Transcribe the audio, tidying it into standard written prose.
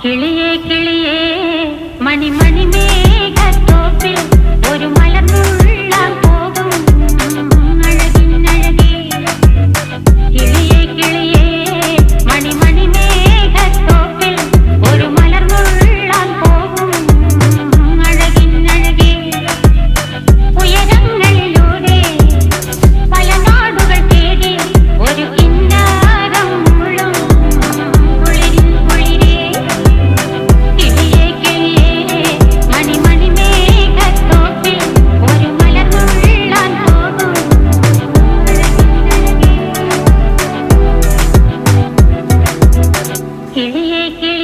കിളിയേ കിളിയേ മണിമണി മേഘത്തോപ്പിൽ ഒരു മലർന്നുള്ളാൻ പോകും അഴകിനഴകേ. കിളിയേ കിളിയേ മണിമണി മേഘത്തോപ്പിൽ ഒരു മലർന്നുള്ളാൻ പോകും അഴകിനഴകേ. ഉയരങ്ങളിലൂടെ പല നാടുകൾ തേടി ഒരു കിന്നാരം മുഴും കുളിരിൻ കുളിരേ. കിളിയേ കിളിയേ മണിമണി മേഘത്തോപ്പിൽ ഒരു മലർന്നുള്ളാൻ പോകും അഴകിനഴകേ. കിളിയേ കിളിയേ